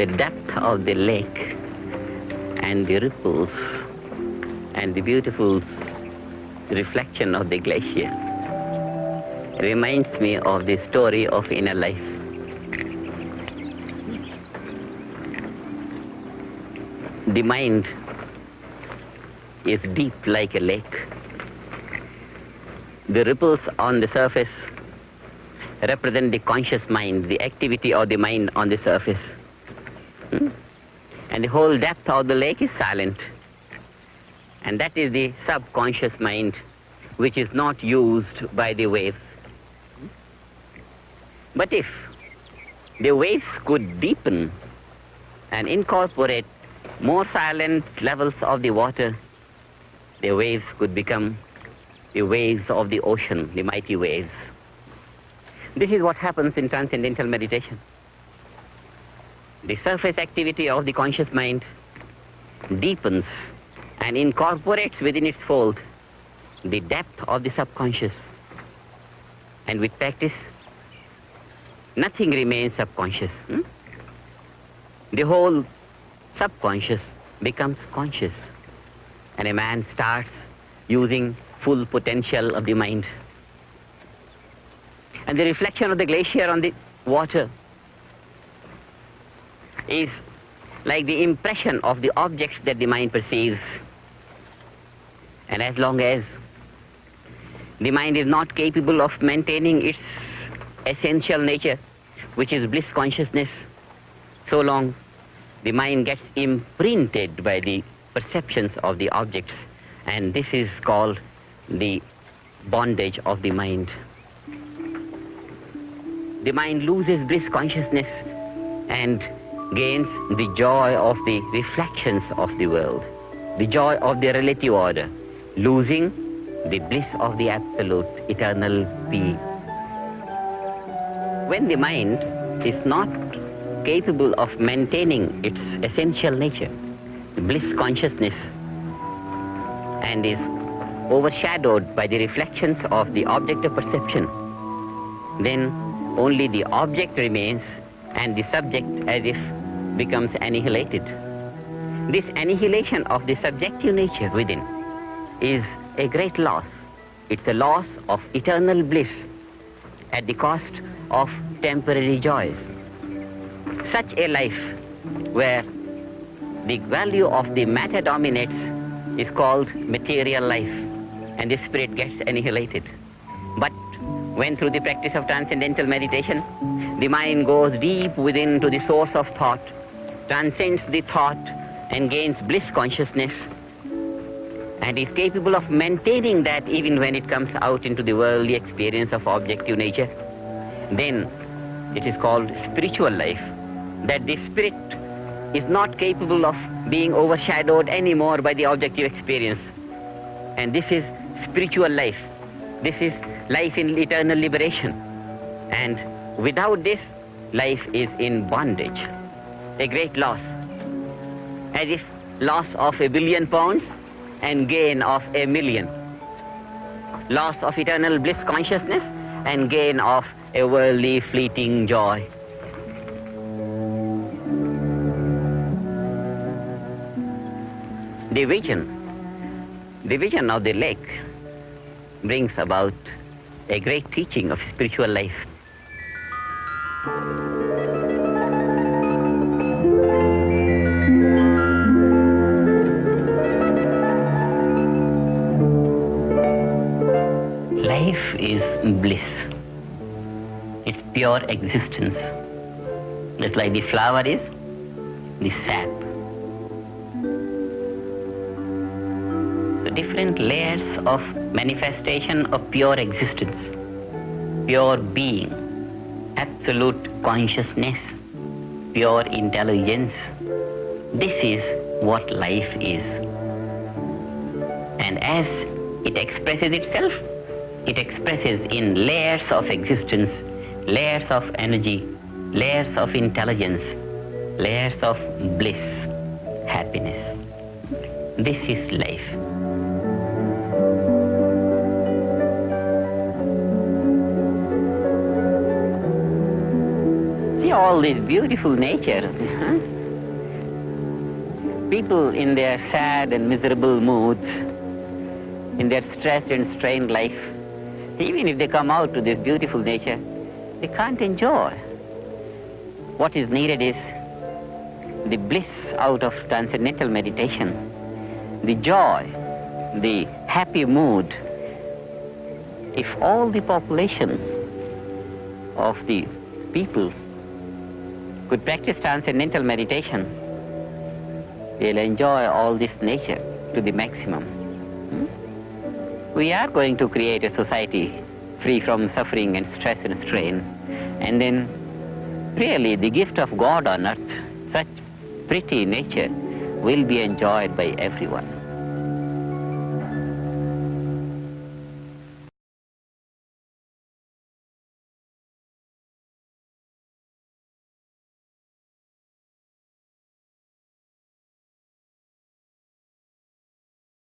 the depth of the lake and the ripples and the beautiful reflection of the glacier reminds me of the story of inner life. The mind is deep like a lake. The ripples on the surface represent the conscious mind, the activity of the mind on the surface. And the whole depth of the lake is silent. And that is the subconscious mind, which is not used by the waves. But if the waves could deepen and incorporate more silent levels of the water, the waves could become the waves of the ocean, the mighty waves. This is what happens in transcendental meditation. The surface activity of the conscious mind deepens and incorporates within its fold the depth of the subconscious. And with practice, nothing remains subconscious. The whole subconscious becomes conscious. And a man starts using full potential of the mind. And the reflection of the glacier on the water is like the impression of the objects that the mind perceives. And as long as the mind is not capable of maintaining its essential nature, which is bliss consciousness, so long the mind gets imprinted by the perceptions of the objects. And this is called the bondage of the mind. The mind loses bliss consciousness and gains the joy of the reflections of the world, the joy of the relative order, losing the bliss of the absolute, eternal being. When the mind is not capable of maintaining its essential nature, the bliss consciousness, and is overshadowed by the reflections of the object of perception, then only the object remains and the subject as if becomes annihilated. This annihilation of the subjective nature within is a great loss. It's a loss of eternal bliss at the cost of temporary joys. Such a life where the value of the matter dominates is called material life, and the spirit gets annihilated. But when through the practice of transcendental meditation, the mind goes deep within to the source of thought, transcends the thought and gains bliss consciousness, and is capable of maintaining that even when it comes out into the worldly experience of objective nature, then it is called spiritual life, that the spirit is not capable of being overshadowed anymore by the objective experience. And this is spiritual life. This is life in eternal liberation. And without this, life is in bondage. A great loss. As if loss of £1 billion and gain of 1,000,000. Loss of eternal bliss consciousness and gain of a worldly fleeting joy. The vision of the lake brings about a great teaching of spiritual life. Life is bliss. It's pure existence. Just like the flower is the sap. Different layers of manifestation of pure existence, pure being, absolute consciousness, pure intelligence. This is what life is. And as it expresses itself, it expresses in layers of existence, layers of energy, layers of intelligence, layers of bliss, happiness. This is life. all this beautiful nature. People in their sad and miserable moods, in their stressed and strained life, even if they come out to this beautiful nature, they can't enjoy. What is needed is the bliss out of transcendental meditation, the joy, the happy mood. If all the population of the people could practice transcendental meditation, they'll enjoy all this nature to the maximum. We are going to create a society free from suffering and stress and strain. And then, really, the gift of God on earth, such pretty nature, will be enjoyed by everyone.